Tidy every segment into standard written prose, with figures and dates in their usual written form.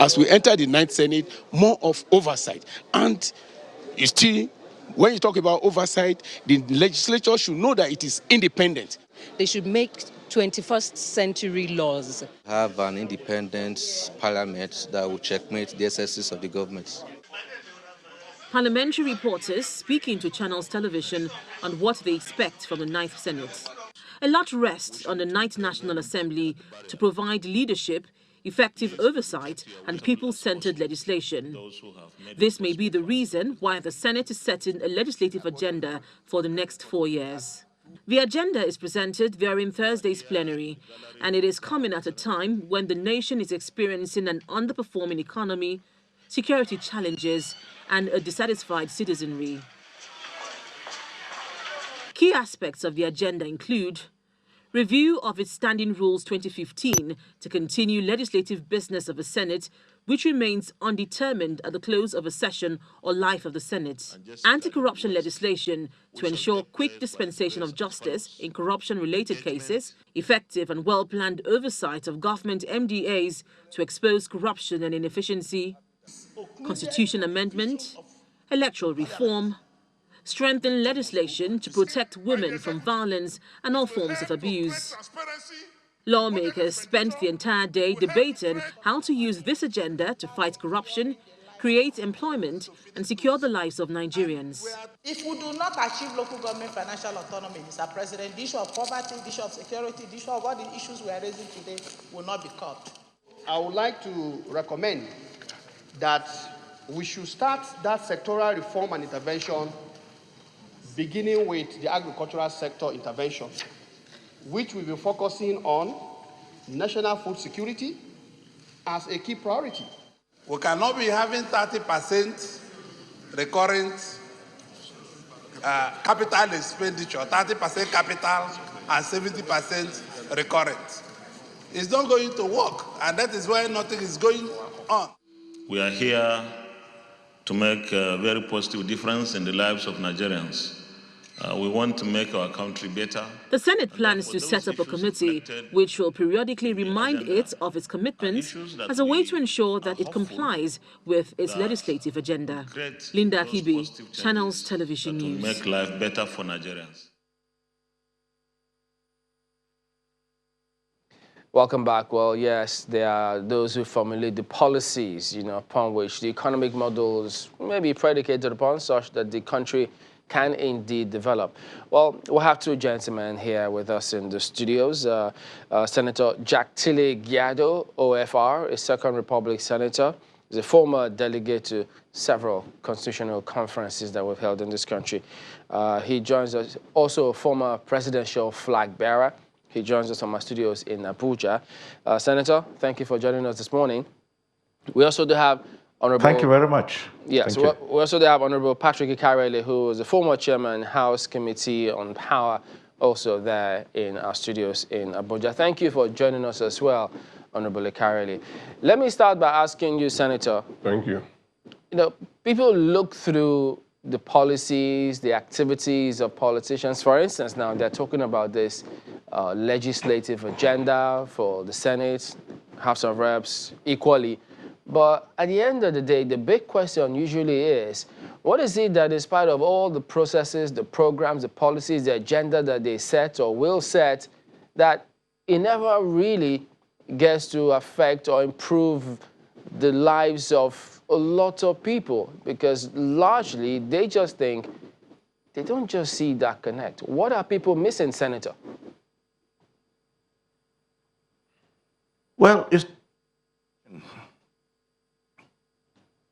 as we enter the 9th Senate, more of oversight. And you still, when you talk about oversight, the legislature should know that it is independent. They should make 21st century laws. Have an independent parliament that will checkmate the excesses of the government. Parliamentary reporters speaking to Channels Television on what they expect from the 9th Senate. A lot rests on the 9th National Assembly to provide leadership, effective oversight, and people-centered legislation. This may be the reason why the Senate is setting a legislative agenda for the next 4 years. The agenda is presented during Thursday's plenary, and it is coming at a time when the nation is experiencing an underperforming economy, security challenges, and a dissatisfied citizenry. Key aspects of the agenda include review of its Standing Rules 2015 to continue legislative business of the Senate, which remains undetermined at the close of a session or life of the Senate. Anti-corruption legislation to ensure quick dispensation of justice in corruption-related cases, effective and well-planned oversight of government MDAs to expose corruption and inefficiency, constitution amendment, electoral reform, strengthen legislation to protect women from violence and all forms of abuse. Lawmakers spent the entire day debating how to use this agenda to fight corruption, create employment, and secure the lives of Nigerians. If we do not achieve local government financial autonomy, Mr. President, the issue of poverty, the issue of security, the issue of all the issues we are raising today will not be curbed. I would like to recommend that we should start that sectoral reform and intervention beginning with the agricultural sector intervention, which will be focusing on national food security as a key priority. We cannot be having 30% recurrent capital expenditure, 30% capital and 70% recurrent. It's not going to work, and that is why nothing is going on. We are here to make a very positive difference in the lives of Nigerians. We want to make our country better. The Senate plans to set up a committee which will periodically remind it of its commitments as a way to ensure that it complies with its legislative agenda. Linda Kibi, Channels Television News. To make life better for Nigerians. Welcome back. Well, yes, there are those who formulate the policies, upon which the economic models may be predicated upon, such that the country can indeed develop. Well, we'll have two gentlemen here with us in the studios. Senator Tilley Gyado, OFR, a Second Republic senator. He's a former delegate to several constitutional conferences that we've held in this country. He joins us, also a former presidential flag bearer. He joins us from our studios in Abuja. Senator, thank you for joining us this morning. We also do have Honorable... Thank you very much. Yes, we also have Honorable Patrick Ikhariale, who is a former chairman, House Committee on Power, also there in our studios in Abuja. Thank you for joining us as well, Honorable Ikhariale. Let me start by asking you, Senator. Thank you. People look through the policies, the activities of politicians. For instance, now they're talking about this legislative agenda for the Senate, House of Reps, equally. But at the end of the day, the big question usually is, what is it that is part of all the processes, the programs, the policies, the agenda that they set or will set, that it never really gets to affect or improve the lives of a lot of people? Because largely, they just think, they don't just see that connect. What are people missing, Senator? Well,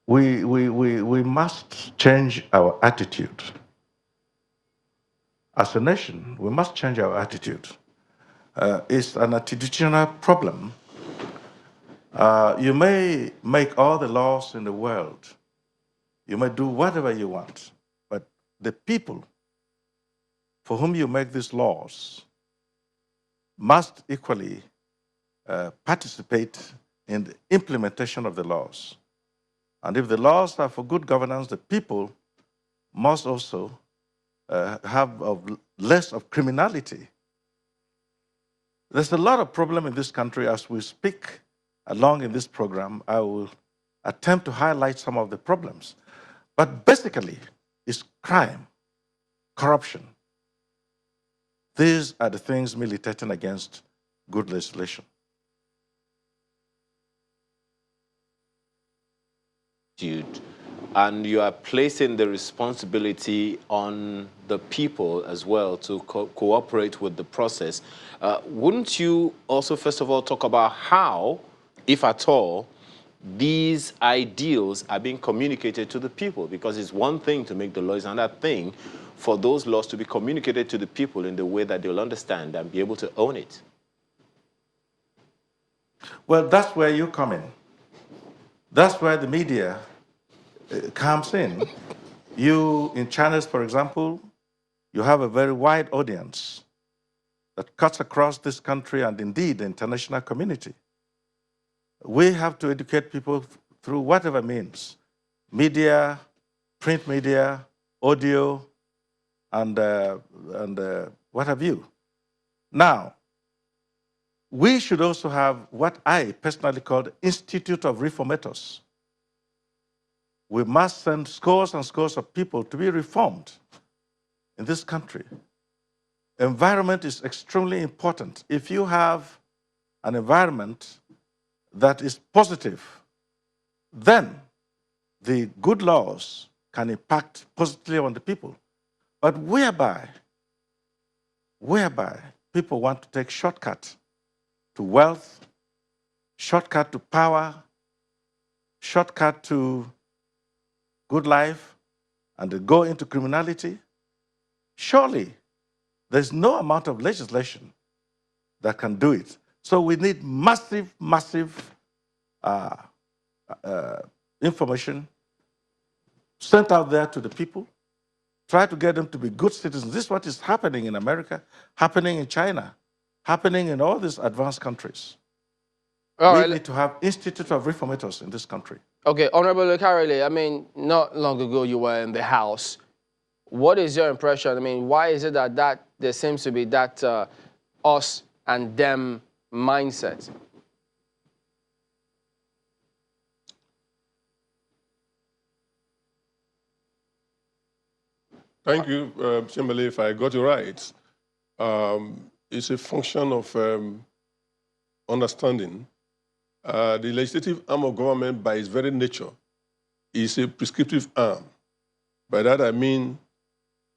we must change our attitude. As a nation, we must change our attitude. It's an attitudinal problem. You may make all the laws in the world. You may do whatever you want. But the people for whom you make these laws must equally participate in the implementation of the laws. And if the laws are for good governance, the people must also have less of criminality. There's a lot of problem in this country. As we speak along in this program, I will attempt to highlight some of the problems. But basically, it's crime, corruption. These are the things militating against good legislation. And you are placing the responsibility on the people as well to cooperate with the process. Wouldn't you also, first of all, talk about how, if at all, these ideals are being communicated to the people? Because it's one thing to make the laws, another thing for those laws to be communicated to the people in the way that they'll understand and be able to own it. Well, that's where you come in. That's where the media comes in. You, in channels, for example, you have a very wide audience that cuts across this country and indeed the international community. We have to educate people through whatever means, media, print media, audio, and what have you. Now, we should also have what I personally call the Institute of Reformators. We must send scores and scores of people to be reformed in this country. Environment is extremely important. If you have an environment that is positive, then the good laws can impact positively on the people. But whereby people want to take shortcut to wealth, shortcut to power, shortcut to good life, and they go into criminality, surely there's no amount of legislation that can do it. So we need massive, massive information sent out there to the people, try to get them to be good citizens. This is what is happening in America, happening in China, happening in all these advanced countries. We need to have Institute of Reformators in this country. Okay, Honorable Ikhariale, I mean, not long ago you were in the House. What is your impression? I mean, why is it that there seems to be that us and them mindset? Thank you, Chamberlain, if I got it right. It's a function of understanding. The legislative arm of government, by its very nature, is a prescriptive arm. By that I mean,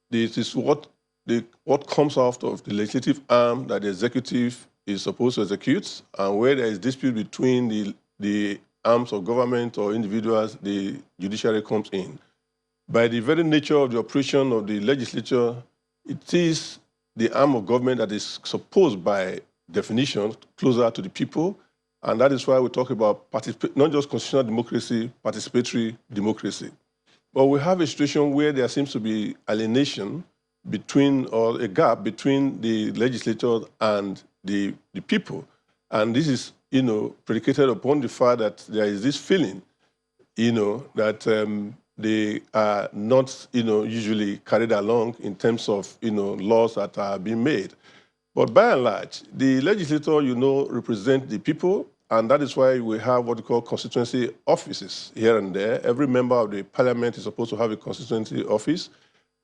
this is what comes out of the legislative arm that the executive is supposed to execute, and where there is dispute between the arms of government or individuals, the judiciary comes in. By the very nature of the operation of the legislature, it is the arm of government that is supposed, by definition, closer to the people, and that is why we talk about not just constitutional democracy, participatory democracy. But we have a situation where there seems to be alienation between, or a gap between the legislature and the people. And this is, predicated upon the fact that there is this feeling, that they are not, usually carried along in terms of, laws that are being made. But by and large, the legislature, represent the people, and that is why we have what we call constituency offices here and there. Every member of the parliament is supposed to have a constituency office,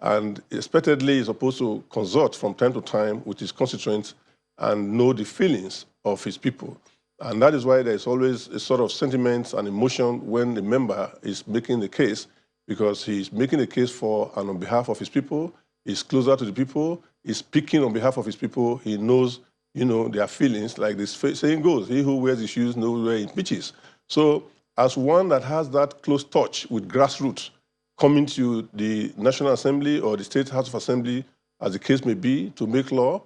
and expectedly is supposed to consult from time to time with his constituents and know the feelings of his people. And that is why there is always a sort of sentiment and emotion when the member is making the case, because he's making a case for and on behalf of his people, he's closer to the people, he's speaking on behalf of his people, he knows, their feelings, like this saying goes, he who wears his shoes knows where he pitches. So as one that has that close touch with grassroots, coming to the National Assembly or the State House of Assembly, as the case may be, to make law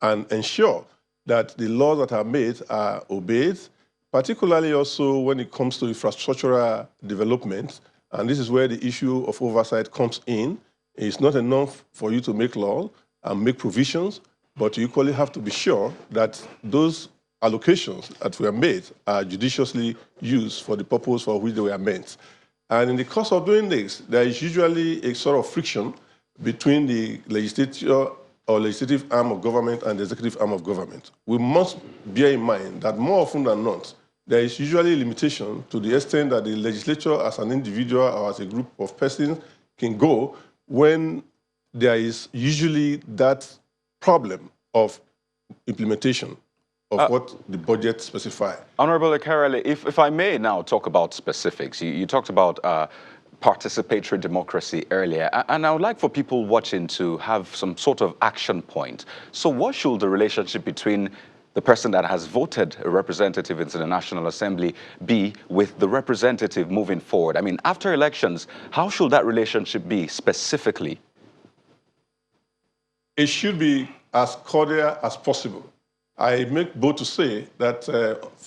and ensure that the laws that are made are obeyed, particularly also when it comes to infrastructural development. And this is where the issue of oversight comes in. It's not enough for you to make law and make provisions, but you equally have to be sure that those allocations that were made are judiciously used for the purpose for which they were meant. And in the course of doing this, there is usually a sort of friction between the legislature or legislative arm of government and the executive arm of government. We must bear in mind that more often than not, there is usually a limitation to the extent that the legislature as an individual or as a group of persons can go when there is usually that problem of implementation of what the budget specifies. Honorable Ikhariale, if I may now talk about specifics. You talked about participatory democracy earlier, and I would like for people watching to have some sort of action point. So what should the relationship between the person that has voted a representative into the National Assembly be with the representative moving forward? I mean, after elections, how should that relationship be specifically? It should be as cordial as possible. I make bold to say that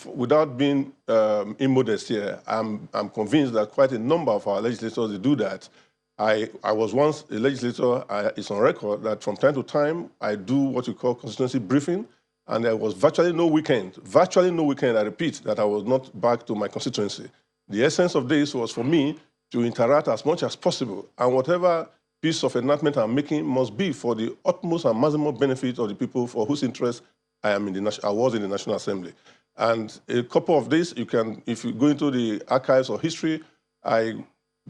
without being immodest here, I'm convinced that quite a number of our legislators do that. I was once a legislator. It's on record that from time to time, I do what you call constituency briefing, and there was virtually no weekend, I repeat, that I was not back to my constituency. The essence of this was for me to interact as much as possible, and whatever piece of enactment I'm making must be for the utmost and maximum benefit of the people for whose interest I was in the National Assembly. And a couple of these, you can, if you go into the archives or history,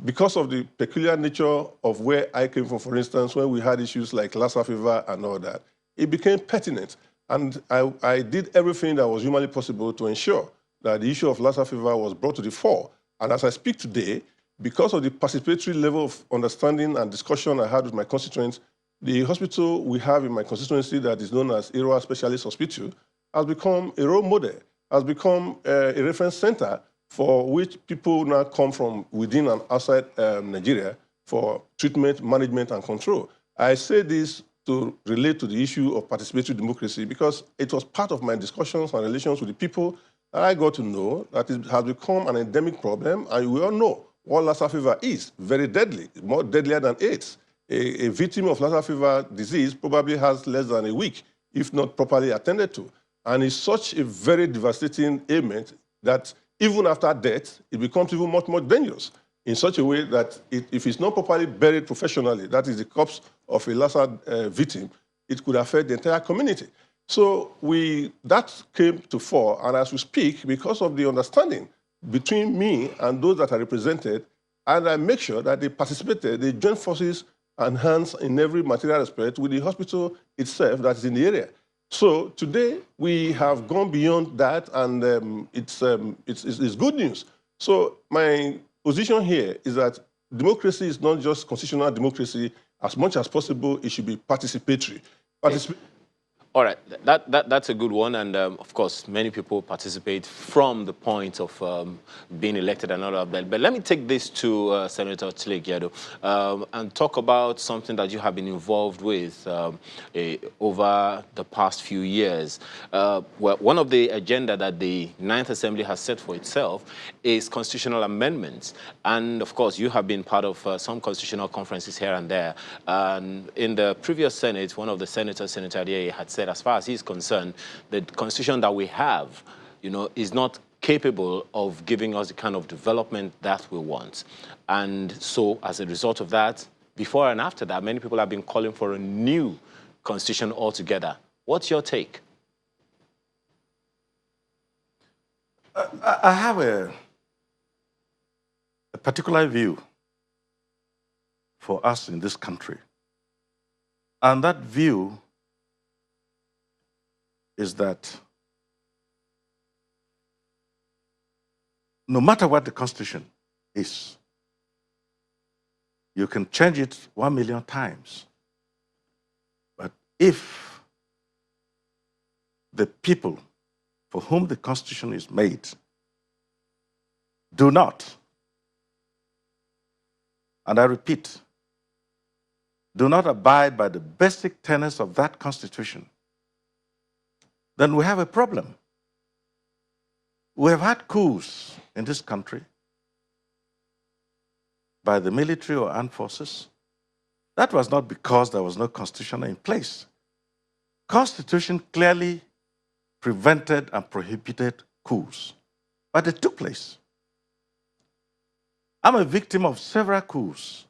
because of the peculiar nature of where I came from, for instance, when we had issues like Lassa fever and all that, it became pertinent. And I did everything that was humanly possible to ensure that the issue of Lassa fever was brought to the fore. And as I speak today, because of the participatory level of understanding and discussion I had with my constituents, the hospital we have in my constituency that is known as Ikhariale Specialist Hospital has become a role model, has become a reference center for which people now come from within and outside Nigeria for treatment, management, and control. I say this to relate to the issue of participatory democracy because it was part of my discussions and relations with the people that I got to know that it has become an endemic problem, and we all know what Lassa fever is, very deadly, more deadlier than AIDS. A victim of Lassa fever disease probably has less than a week, if not properly attended to. And it's such a very devastating ailment that even after death, it becomes even much more dangerous in such a way that if it's not properly buried professionally, that is the corpse of a Lassa victim, it could affect the entire community. So that came to fore, and as we speak, because of the understanding between me and those that are represented, and I make sure that they participated, they joined forces and hands in every material respect with the hospital itself that is in the area. So today we have gone beyond that, and it's good news. So my position here is that democracy is not just constitutional democracy. As much as possible, it should be participatory. All right, that's a good one, and of course, many people participate from the point of being elected and all of that. But let me take this to Senator Tilley, Gyado, and talk about something that you have been involved with over the past few years. Well, one of the agenda that the Ninth Assembly has set for itself is constitutional amendments, and of course, you have been part of some constitutional conferences here and there. And in the previous Senate, one of the senators, Senator Ikhariale, had said, as far as he's concerned, the constitution that we have, is not capable of giving us the kind of development that we want. And so as a result of that, before and after that, many people have been calling for a new constitution altogether. What's your take? I have a particular view for us in this country. And that view is that no matter what the Constitution is, you can change it 1 million times. But if the people for whom the Constitution is made do not, and I repeat, do not abide by the basic tenets of that Constitution, then we have a problem. We have had coups in this country by the military or armed forces. That was not because there was no constitution in place. Constitution clearly prevented and prohibited coups, but they took place. I'm a victim of several coups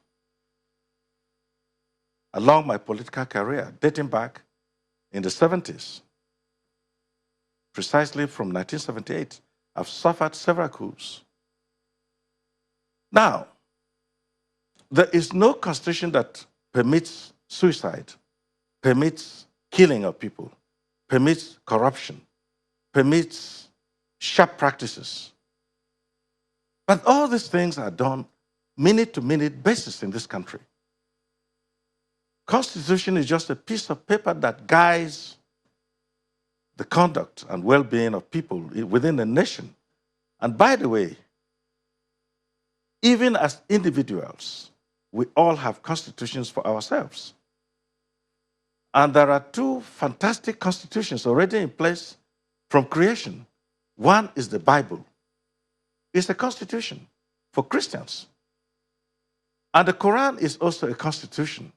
along my political career, dating back in the 70s. Precisely from 1978 have suffered several coups. Now, there is no constitution that permits suicide, permits killing of people, permits corruption, permits sharp practices. But all these things are done minute-to-minute basis in this country. Constitution is just a piece of paper that guides the conduct and well-being of people within a nation. And by the way, even as individuals, we all have constitutions for ourselves. And there are two fantastic constitutions already in place from creation. One is the Bible. It's a constitution for Christians. And the Quran is also a constitution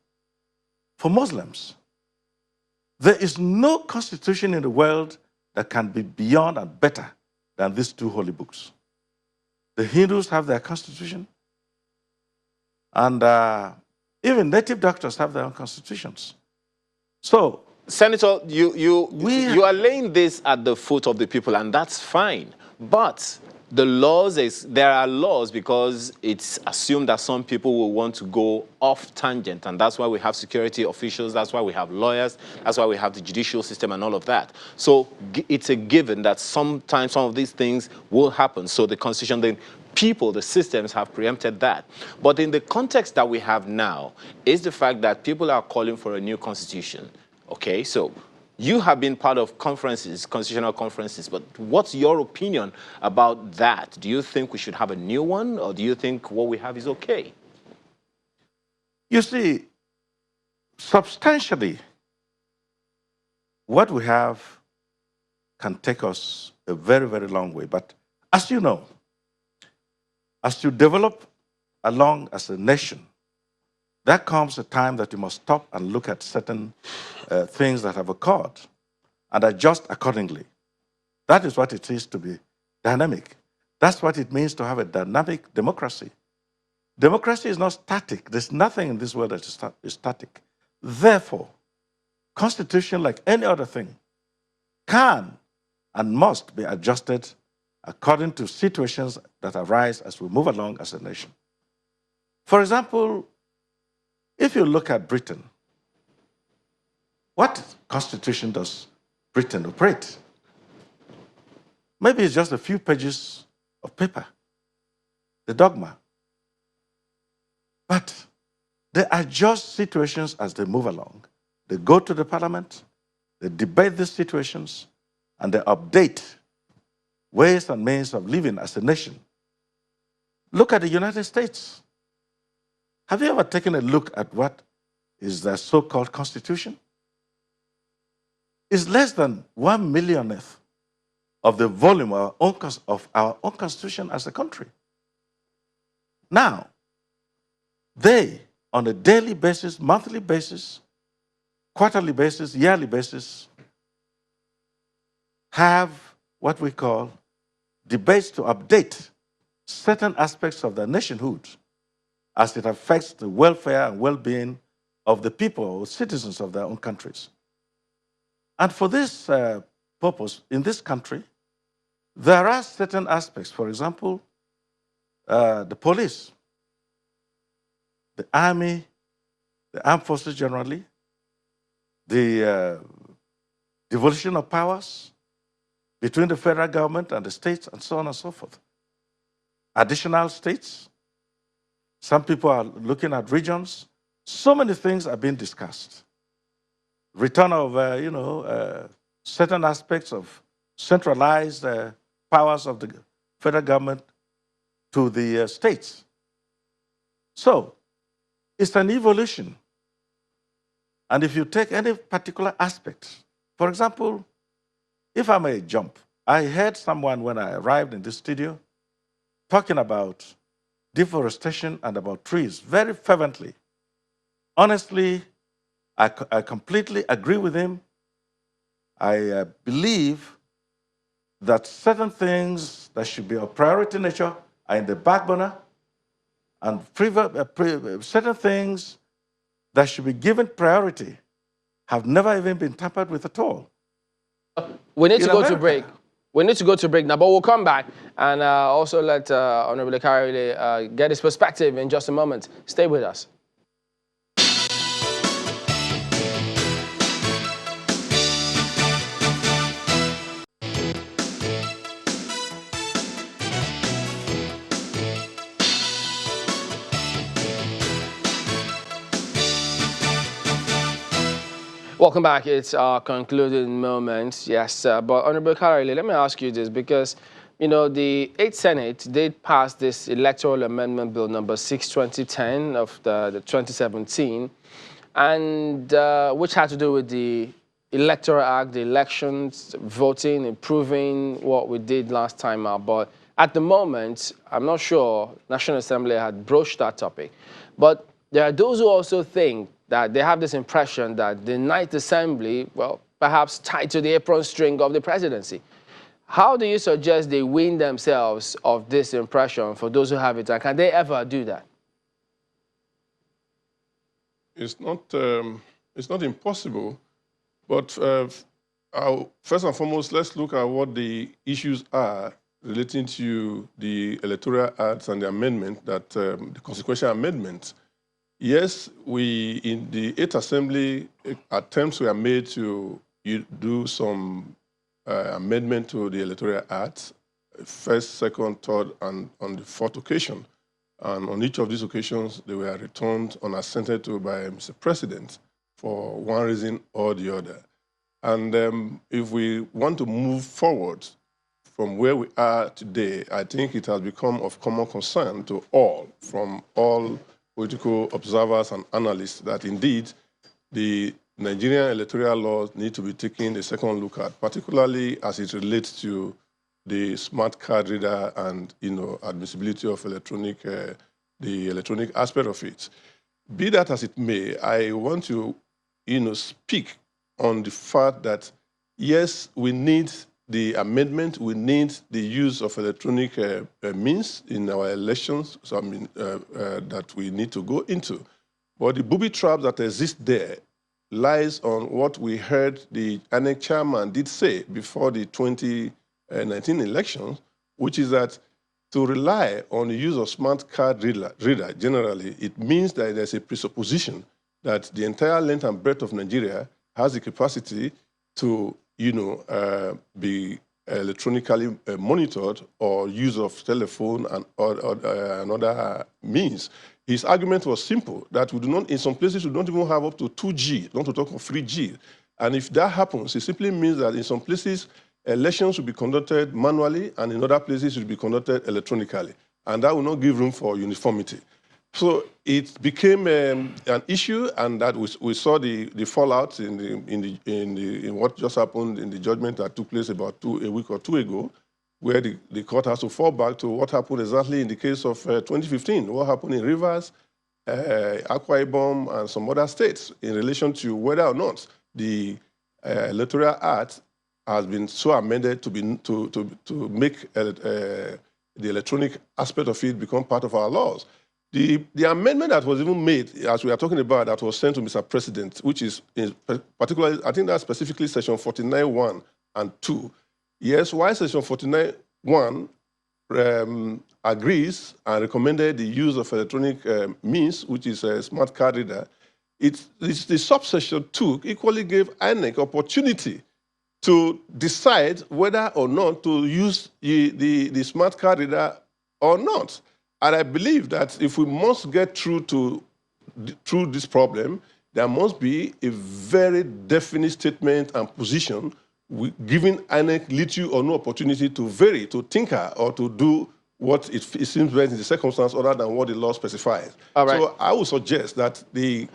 for Muslims. There is no constitution in the world that can be beyond and better than these two holy books. The Hindus have their constitution, and even native doctors have their own constitutions. So, Senator, you are laying this at the foot of the people, and that's fine. But the laws there are laws because it's assumed that some people will want to go off tangent, and that's why we have security officials, that's why we have lawyers, that's why we have the judicial system and all of that. So it's a given that sometimes some of these things will happen. So the Constitution, the people, the systems have preempted that. But in the context that we have now is the fact that people are calling for a new constitution. Okay, so you have been part of conferences, constitutional conferences, but what's your opinion about that? Do you think we should have a new one, or do you think what we have is okay? You see, substantially, what we have can take us a very, very long way. But as you know, as you develop along as a nation, there comes a time that you must stop and look at certain things that have occurred and adjust accordingly. That is what it is to be dynamic. That's what it means to have a dynamic democracy. Democracy is not static. There's nothing in this world that is static. Therefore, constitution, like any other thing, can and must be adjusted according to situations that arise as we move along as a nation. For example, if you look at Britain, what constitution does Britain operate? Maybe it's just a few pages of paper, the dogma. But they adjust situations as they move along. They go to the parliament, they debate these situations, and they update ways and means of living as a nation. Look at the United States. Have you ever taken a look at what is the so-called Constitution? It's less than 1/millionth of the volume of our own Constitution as a country. Now, they, on a daily basis, monthly basis, quarterly basis, yearly basis, have what we call debates to update certain aspects of their nationhood as it affects the welfare and well-being of the people or citizens of their own countries. And for this purpose, in this country, there are certain aspects. For example, the police, the army, the armed forces generally, the devolution of powers between the federal government and the states, and so on and so forth. Additional states. Some people are looking at regions. So many things are being discussed. Return of, certain aspects of centralized powers of the federal government to the states. So, it's an evolution. And if you take any particular aspect, for example, if I may jump, I heard someone when I arrived in this studio talking about deforestation and about trees very fervently. Honestly, I completely agree with him. I believe that certain things that should be of priority nature are in the back burner, and certain things that should be given priority have never even been tampered with at all. We need to go to break. We need to go to break now, but we'll come back and also let Honorable Ikhariale get his perspective in just a moment. Stay with us. Welcome back. It's our concluding moment. Yes, but Honorable Ikhariale, let me ask you this because, you know, the 8th Senate did pass this Electoral Amendment Bill number 6/2010 of the 2017, and which had to do with the Electoral Act, the elections, voting, improving what we did last time out. But at the moment, I'm not sure National Assembly had broached that topic. But there are those who also think that they have this impression that the 9th Assembly, well, perhaps tied to the apron string of the presidency. How do you suggest they wean themselves of this impression for those who have it, and can they ever do that? It's not impossible, but first and foremost, let's look at what the issues are relating to the Electoral Acts and the amendment, that the consequential amendment. Yes, in the 8th Assembly, attempts were made to do some amendment to the Electoral Act, first, second, third, and on the 4th occasion. And on each of these occasions, they were returned unassented to by Mr. President for one reason or the other. And if we want to move forward from where we are today, I think it has become of common concern to all, from all political observers and analysts, that indeed the Nigerian electoral laws need to be taken a second look at, particularly as it relates to the smart card reader and, you know, admissibility of the electronic aspect of it. Be that as it may, I want to, you know, speak on the fact that yes, we need the amendment, we need the use of electronic means in our elections, so I mean, that we need to go into. But the booby traps that exist there lies on what we heard the INEC chairman did say before the 2019 elections, which is that to rely on the use of smart card reader generally, it means that there's a presupposition that the entire length and breadth of Nigeria has the capacity to, you know, be electronically monitored, or use of telephone and other means. His argument was simple, that we do not, in some places, we don't even have up to 2G, not to talk of 3G. And if that happens, it simply means that in some places, elections will be conducted manually, and in other places, it will be conducted electronically. And that will not give room for uniformity. So it became an issue, and that we saw the fallout in what just happened in the judgment that took place about a week or two ago, where the court has to fall back to what happened exactly in the case of 2015, what happened in Rivers, Akwa Ibom, and some other states in relation to whether or not the Electoral Act has been so amended to make the electronic aspect of it become part of our laws. The amendment that was even made, as we are talking about, that was sent to Mr. President, which is particularly, I think that's specifically section 49(1) and 2. Yes, why section 49(1) agrees and recommended the use of electronic means, which is a smart card reader, the subsection 2 equally gave INEC opportunity to decide whether or not to use the smart card reader or not. And I believe that if we must get through this problem, there must be a very definite statement and position giving INEC little or no opportunity to vary, to tinker, or to do what it seems best in the circumstance other than what the law specifies. All right. So I would suggest that the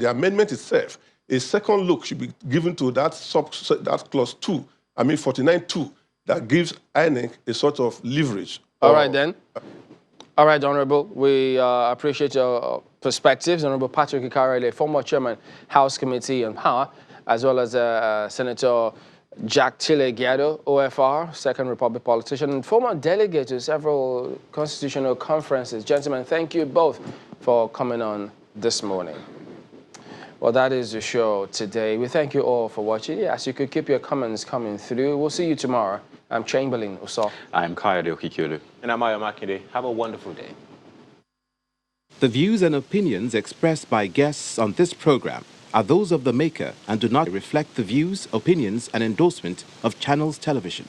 amendment itself, a second look should be given to that clause 2, I mean 49(2), that gives INEC a sort of leverage. All right then. All right, Honorable, we appreciate your perspectives. Honorable Patrick Ikhariale, former chairman, House Committee on Power, as well as Senator Jack Tilley Gyado, OFR, Second Republic politician, and former delegate to several constitutional conferences. Gentlemen, thank you both for coming on this morning. Well, that is the show today. We thank you all for watching. Yes, you could keep your comments coming through. We'll see you tomorrow. I'm Chamberlain Uso. I'm Gyado Okikiolu. And I'm Ayo Makinde. Have a wonderful day. The views and opinions expressed by guests on this program are those of the maker and do not reflect the views, opinions, and endorsement of Channels Television.